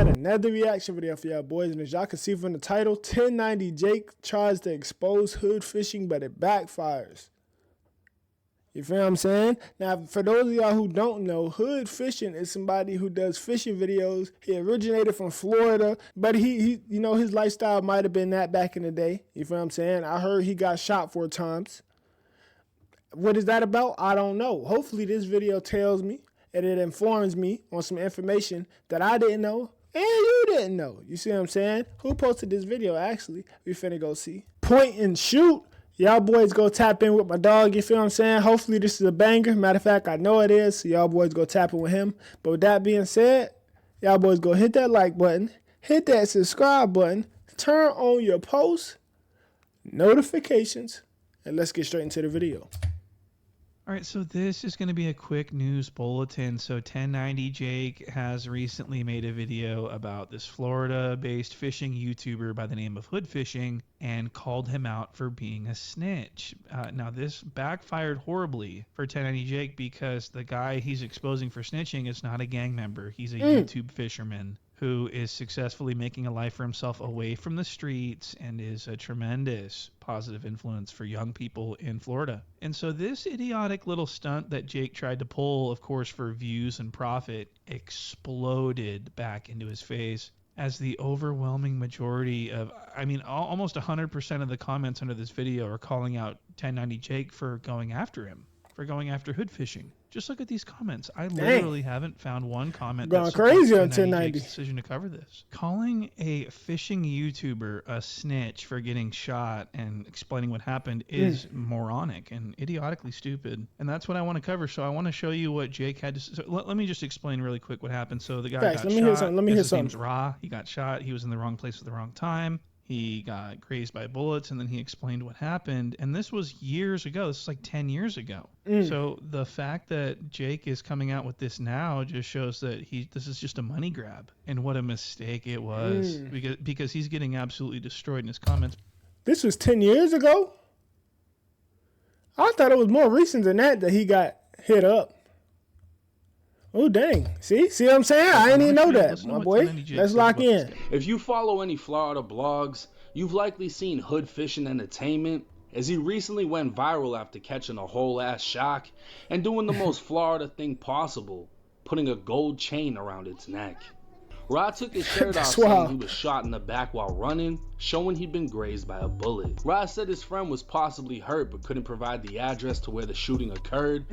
got another reaction video for y'all boys, and as y'all can see from the title, 1090 Jake tries to expose hood fishing, but it backfires. You feel what I'm saying? Now, for those of y'all who don't know, hood fishing is somebody who does fishing videos. He originated from Florida, but he you know, his lifestyle might have been that back in the day. You feel what I'm saying? I heard he got shot 4 times. What is that about? I don't know. Hopefully this video tells me and it informs me on some information that I didn't know and you didn't know. You see what I'm saying? Who posted this video, actually? We finna go see. Point and shoot. Y'all boys go tap in with my dog, you feel what I'm saying? Hopefully this is a banger. Matter of fact, I know it is, so y'all boys go tap in with him. But with that being said, y'all boys go hit that like button, hit that subscribe button, turn on your post notifications, and let's get straight into the video. All right, so this is going to be a quick news bulletin. So 1090 Jake has recently made a video about this Florida-based fishing YouTuber by the name of Hood Fishing and called him out for being a snitch. Now, this backfired horribly for 1090 Jake because the guy he's exposing for snitching is not a gang member. He's a YouTube fisherman who is successfully making a life for himself away from the streets and is a tremendous positive influence for young people in Florida. And so this idiotic little stunt that Jake tried to pull, of course, for views and profit, exploded back into his face as the overwhelming majority of, I mean, almost 100% of the comments under this video are calling out 1090 Jake for going after him, for going after hood fishing. Just look at these comments. I literally haven't found one comment going that crazy on 1090 Jake's decision to cover this. Calling a fishing YouTuber a snitch for getting shot and explaining what happened is moronic and idiotically stupid. And that's what I want to cover. So I want to show you what Jake had to say. So let me just explain really quick what happened. So the guy got shot. Let me hear something. His name's Ra. He got shot. He was in the wrong place at the wrong time. He got grazed by bullets, and then he explained what happened. And this was years ago. This is like 10 years ago. So the fact that Jake is coming out with this now just shows that this is just a money grab. And what a mistake it was. Because he's getting absolutely destroyed in his comments. This was 10 years ago? I thought it was more recent than that he got hit up. Oh, dang. See what I'm saying? I didn't even know that, my boy. Let's lock in. If you follow any Florida blogs, you've likely seen Hood Fishing Entertainment, as he recently went viral after catching a whole ass shark and doing the most Florida thing possible, putting a gold chain around its neck. Rod took his shirt off saying he was shot in the back while running, showing he'd been grazed by a bullet. Rod said his friend was possibly hurt but couldn't provide the address to where the shooting occurred.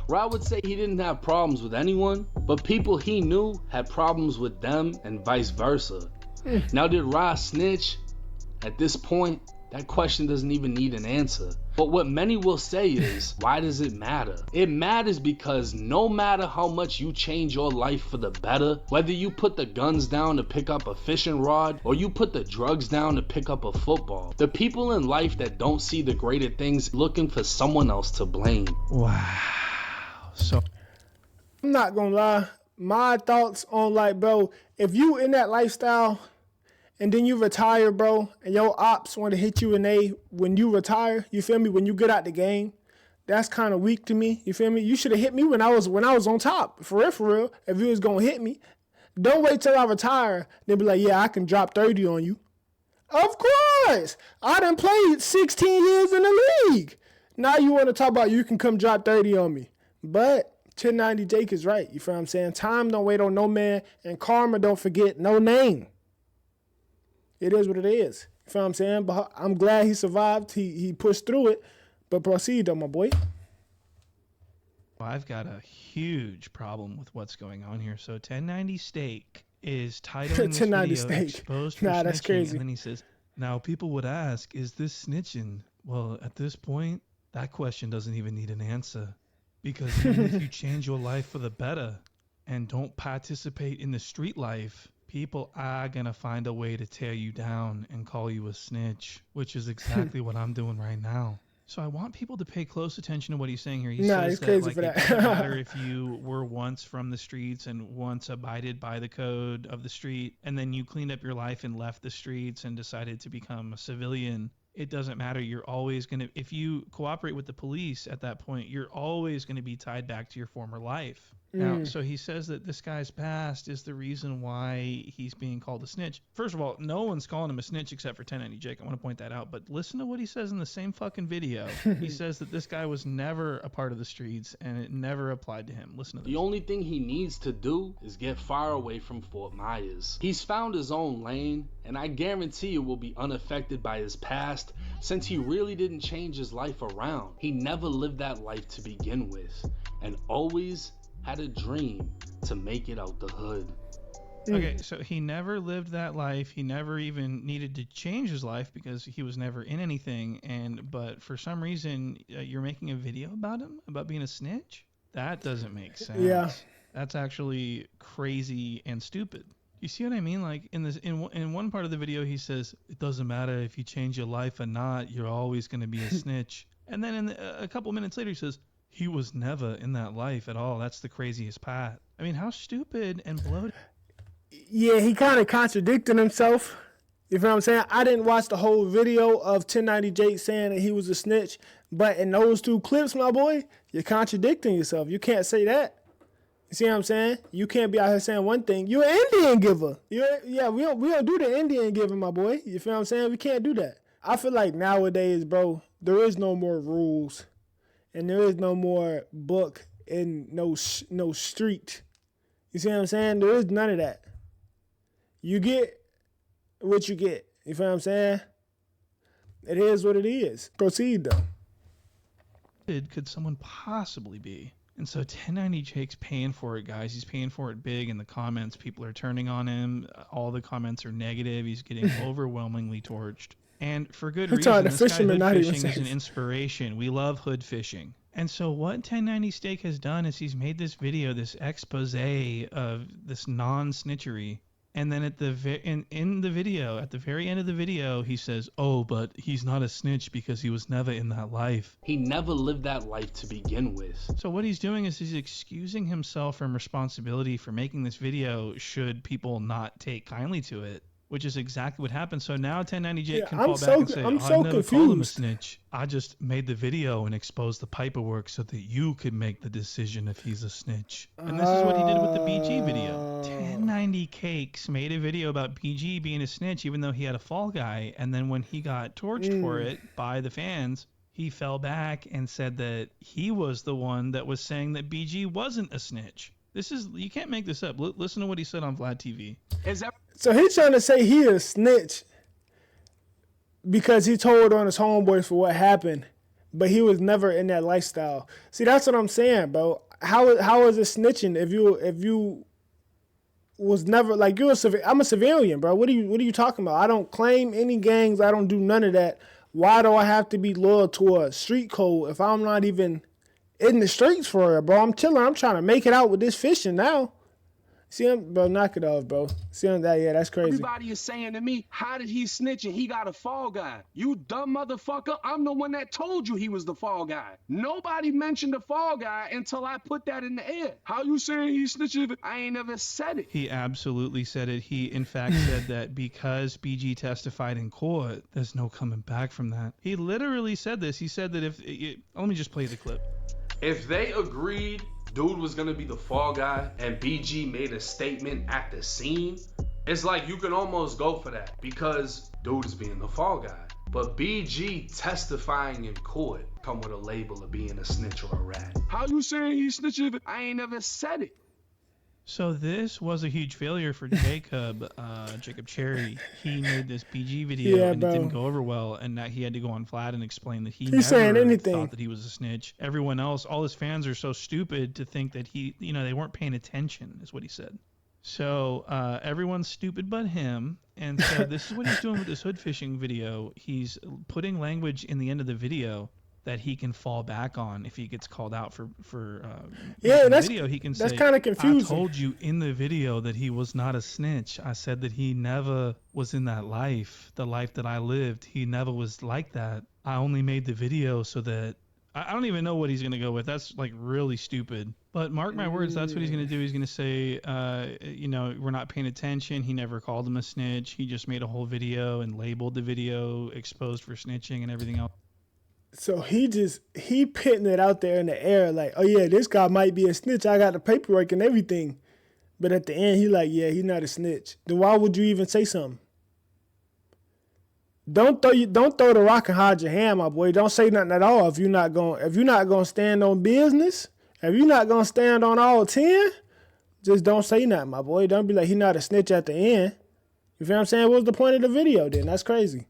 Rod would say he didn't have problems with anyone, but people he knew had problems with them and vice versa. Now, did Rod snitch? At this point, that question doesn't even need an answer. But what many will say is, why does it matter? It matters because no matter how much you change your life for the better, whether you put the guns down to pick up a fishing rod or you put the drugs down to pick up a football, the people in life that don't see the greater things looking for someone else to blame. Wow. So I'm not gonna lie. My thoughts on, like, bro, if you in that lifestyle and then you retire, bro, and your ops want to hit you when you retire, you feel me? When you get out the game, that's kind of weak to me. You feel me? You should have hit me when I was on top. For real. If you was gonna hit me, don't wait till I retire. Then be like, yeah, I can drop 30 on you. Of course, I done played 16 years in the league. Now you want to talk about you can come drop 30 on me, but 1090 Jake is right. You feel what I'm saying? Time don't wait on no man, and karma don't forget no name. It is what it is. You feel what I'm saying? But I'm glad he survived. He pushed through it. But proceed though, my boy. Well, I've got a huge problem with what's going on here. So 1090 Steak is titling this video exposed for snitching. That's crazy. And then he says, now people would ask, is this snitching? Well, at this point, that question doesn't even need an answer. Because even if you change your life for the better and don't participate in the street life, people are going to find a way to tear you down and call you a snitch, which is exactly what I'm doing right now. So I want people to pay close attention to what he's saying here. He says that, like, it doesn't matter if you were once from the streets and once abided by the code of the street, and then you cleaned up your life and left the streets and decided to become a civilian. It doesn't matter. You're always going to, if you cooperate with the police at that point, you're always going to be tied back to your former life. Now, so he says that this guy's past is the reason why he's being called a snitch. First of all, no one's calling him a snitch except for 1090 Jake. I want to point that out. But listen to what he says in the same fucking video. He says that this guy was never a part of the streets and it never applied to him. Listen to this. The only thing he needs to do is get far away from Fort Myers. He's found his own lane, and I guarantee it will be unaffected by his past, since he really didn't change his life around. He never lived that life to begin with, and always had a dream to make it out the hood. Okay, so he never lived that life. He never even needed to change his life because he was never in anything. But for some reason, you're making a video about him, about being a snitch? That doesn't make sense. Yeah. That's actually crazy and stupid. You see what I mean? Like in one part of the video, he says, it doesn't matter if you change your life or not, you're always going to be a snitch. And then a couple minutes later, he says, he was never in that life at all. That's the craziest part. I mean, how stupid and bloated. Yeah, he kind of contradicted himself. You feel what I'm saying? I didn't watch the whole video of 1090 Jake saying that he was a snitch, but in those two clips, my boy, you're contradicting yourself. You can't say that. You see what I'm saying? You can't be out here saying one thing. You're an Indian giver. We don't do the Indian giving, my boy. You feel what I'm saying? We can't do that. I feel like nowadays, bro, there is no more rules. And there is no more book and no street. You see what I'm saying? There is none of that. You get what you get. You feel what I'm saying? It is what it is. Proceed, though. Could someone possibly be? And so 1090 Jake's paying for it, guys. He's paying for it big in the comments. People are turning on him. All the comments are negative. He's getting overwhelmingly torched. And for good reason. This guy hood fishing is an inspiration. We love hood fishing. And so what 1090 Steak has done is he's made this video, this expose of this non-snitchery. And then at in the video, at the very end of the video, he says, oh, but he's not a snitch because he was never in that life. He never lived that life to begin with. So what he's doing is he's excusing himself from responsibility for making this video should people not take kindly to it, which is exactly what happened. So now 1090 Jake can fall back and say, I never called him a snitch. I just made the video and exposed the paperwork so that you could make the decision if he's a snitch. And this is what he did with the BG video. 1090 Cakes made a video about BG being a snitch even though he had a fall guy. And then when he got torched for it by the fans, he fell back and said that he was the one that was saying that BG wasn't a snitch. You can't make this up. Listen to what he said on Vlad TV. So he's trying to say he a snitch because he told on his homeboys for what happened, but he was never in that lifestyle. See, that's what I'm saying, bro. How is it snitching if you was never like I'm a civilian, bro. What are you talking about? I don't claim any gangs. I don't do none of that. Why do I have to be loyal to a street code if I'm not even in the streets for it, bro? I'm chilling. I'm trying to make it out with this fishing now. See him, bro, knock it off, bro. See him, that's crazy. Everybody is saying to me, how did he snitch and he got a fall guy? You dumb motherfucker. I'm the one that told you he was the fall guy. Nobody mentioned the fall guy until I put that in the air. How you saying he snitched? I ain't never said it. He absolutely said it. He, in fact, said that because BG testified in court, there's no coming back from that. He literally said this. He said that let me just play the clip. If they agreed dude was gonna be the fall guy and BG made a statement at the scene, it's like you can almost go for that because dude is being the fall guy. But BG testifying in court come with a label of being a snitch or a rat. How you saying he snitched? I ain't never said it. So this was a huge failure for Jacob Cherry. He made this BG video and it didn't go over well, and that he had to go on Vlad and explain that he never thought that he was a snitch. Everyone else, all his fans are so stupid to think that they weren't paying attention, is what he said. So everyone's stupid but him, and so this is what he's doing with this hood fishing video. He's putting language in the end of the video that he can fall back on if he gets called out for that's video. He can say, that's kind of confusing. I told you in the video that he was not a snitch. I said that he never was in that life, the life that I lived. He never was like that. I only made the video so that I don't even know what he's going to go with. That's like really stupid. But mark my words, that's what he's going to do. He's going to say, we're not paying attention. He never called him a snitch. He just made a whole video and labeled the video exposed for snitching and everything else. So he putting it out there in the air like, oh yeah, this guy might be a snitch. I got the paperwork and everything. But at the end, he like, yeah, he's not a snitch. Then why would you even say something? Don't throw the rock and hide your hand, my boy. Don't say nothing at all if you're not gonna stand on business. If you're not gonna stand on all 10, just don't say nothing, my boy. Don't be like he not a snitch at the end. You feel what I'm saying? What's the point of the video then? That's crazy.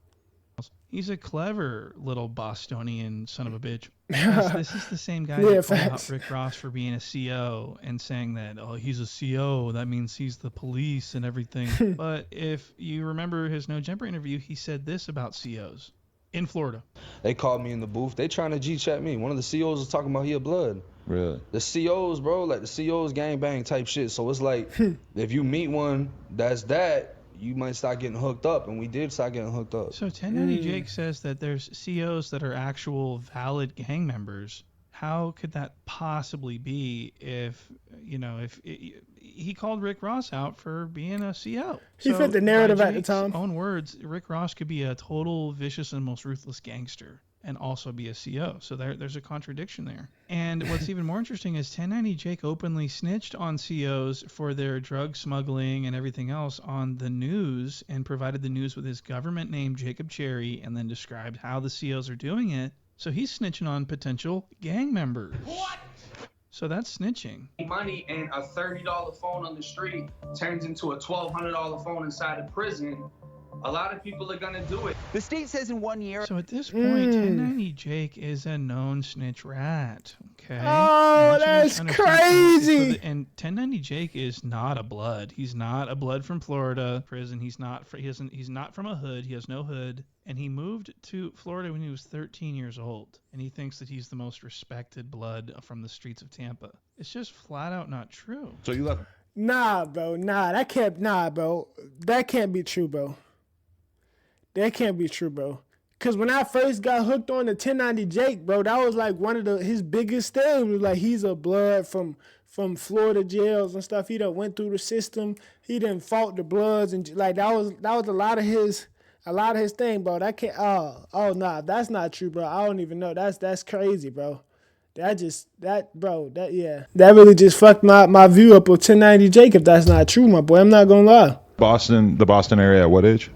He's a clever little Bostonian son of a bitch. This is the same guy Yeah, that called out facts. Rick Ross for being a CO and saying that, oh, he's a CO. That means he's the police and everything. But if you remember his No Jumper interview, he said this about COs in Florida. They called me in the booth. They trying to G-chat me. One of the COs was talking about he a blood. Really? The COs, bro, like the COs gangbang type shit. So it's like, if you meet one that's that, you might start getting hooked up. And we did start getting hooked up. So 1090 Jake says that there's COs that are actual valid gang members. How could that possibly be if he called Rick Ross out for being a CO? He fit the narrative by at the Jake's time. own words, Rick Ross could be a total vicious and most ruthless gangster and also be a CO. So there's a contradiction there. And what's even more interesting is 1090 Jake openly snitched on COs for their drug smuggling and everything else on the news and provided the news with his government name, Jacob Cherry, and then described how the COs are doing it. So he's snitching on potential gang members. What? So that's snitching. Money and a $30 phone on the street turns into a $1,200 phone inside a prison. A lot of people are gonna do it. The state says in 1 year. So at this point, 1090 Jake is a known snitch rat. Okay. Oh, that's crazy. And 1090 Jake is not a blood. He's not a blood from Florida prison. He's not from a hood. He has no hood. And he moved to Florida when he was 13 years old. And he thinks that he's the most respected blood from the streets of Tampa. It's just flat out not true. So you left. Nah, bro. That can't be true, bro. That can't be true, bro. Cause when I first got hooked on the 1090 Jake, bro, that was like one of his biggest things. Was like he's a blood from Florida jails and stuff. He done went through the system. He done fought the bloods and like that was a lot of his thing, bro. That can't. Nah, that's not true, bro. I don't even know. That's crazy, bro. That really just fucked my view up of 1090 Jake. If that's not true, my boy, I'm not gonna lie. The Boston area at what age?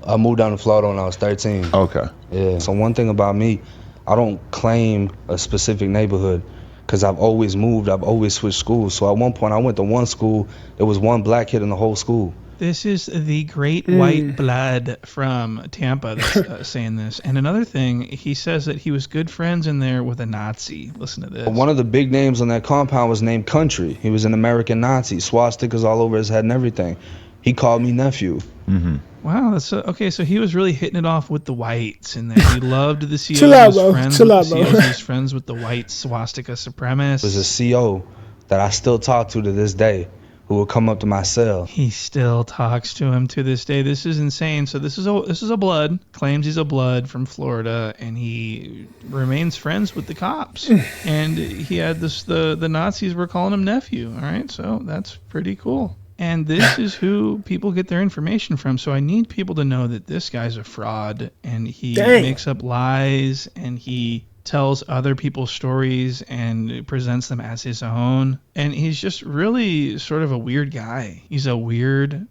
I moved down to Florida when I was 13. Okay. Yeah. So one thing about me, I don't claim a specific neighborhood because I've always moved. I've always switched schools. So at one point I went to one school. There was one black kid in the whole school. This is the great white blood from Tampa that's saying this. And another thing, he says that he was good friends in there with a Nazi. Listen to this. One of the big names on that compound was named Country. He was an American Nazi, swastikas all over his head and everything. He called me nephew. Mm-hmm. Wow, that's okay. So he was really hitting it off with the whites in there. He loved the COs. Chill out, He bro. was friends Chill with out, the bro. COs. He was friends with the white swastika supremacists. Was a CO that I still talk to this day, who would come up to my cell. He still talks to him to this day. This is insane. So this is a blood. Claims he's a blood from Florida, and he remains friends with the cops. And he had the Nazis were calling him nephew. All right, so that's pretty cool. And this is who people get their information from. So I need people to know that this guy's a fraud, and he makes up lies, and he tells other people's stories and presents them as his own. And he's just really sort of a weird guy. He's a weird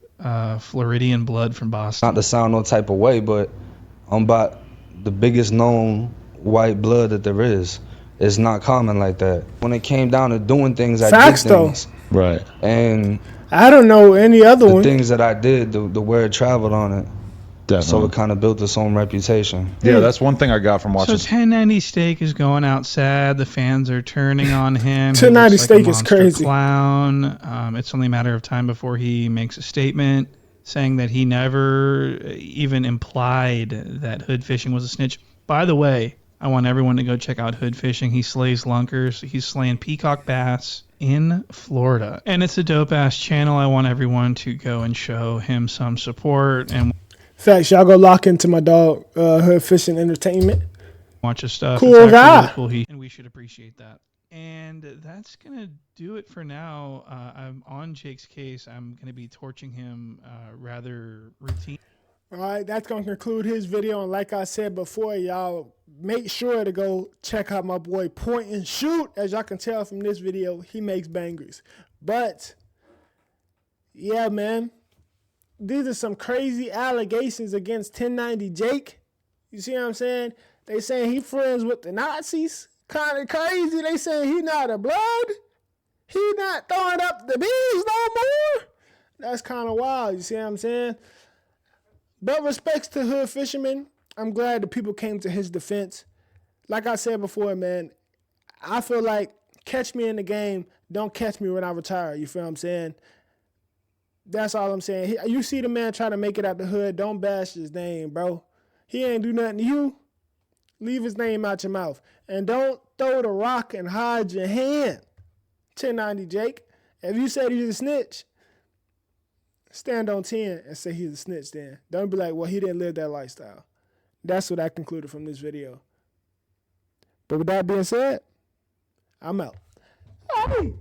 Floridian blood from Boston. Not to sound no type of way, but I'm about the biggest known white blood that there is. It's not common like that. When it came down to doing things, I did things. Right. And I don't know any other one. The things that I did, the word traveled on it. Definitely. So it kind of built its own reputation. Yeah, that's one thing I got from watching. So 1090 Steak is going out sad. The fans are turning on him. 1090 Steak is crazy. Clown. It's only a matter of time before he makes a statement saying that he never even implied that hood fishing was a snitch. By the way, I want everyone to go check out hood fishing. He slays lunkers. He's slaying peacock bass in Florida. And it's a dope-ass channel. I want everyone to go and show him some support. And facts, y'all go lock into my dog, Hood Fishing Entertainment. Watch his stuff. Cool it's guy. Really cool. And we should appreciate that. And that's going to do it for now. I'm on Jake's case. I'm going to be torching him rather routine. All right, that's going to conclude his video. And like I said before, y'all make sure to go check out my boy Point and Shoot. As y'all can tell from this video, he makes bangers. But, yeah, man, these are some crazy allegations against 1090 Jake. You see what I'm saying? They saying he friends with the Nazis. Kind of crazy. They saying he not a blood. He not throwing up the bees no more. That's kind of wild. You see what I'm saying? But respects to hood fishermen, I'm glad the people came to his defense. Like I said before, man, I feel like catch me in the game, don't catch me when I retire. You feel what I'm saying? That's all I'm saying. You see the man trying to make it out the hood, don't bash his name, bro. He ain't do nothing to you. Leave his name out your mouth. And don't throw the rock and hide your hand. 1090 Jake. If you said he's a snitch, stand on 10 and say he's a snitch then. Don't be like, well, he didn't live that lifestyle. That's what I concluded from this video. But with that being said, I'm out. Hey!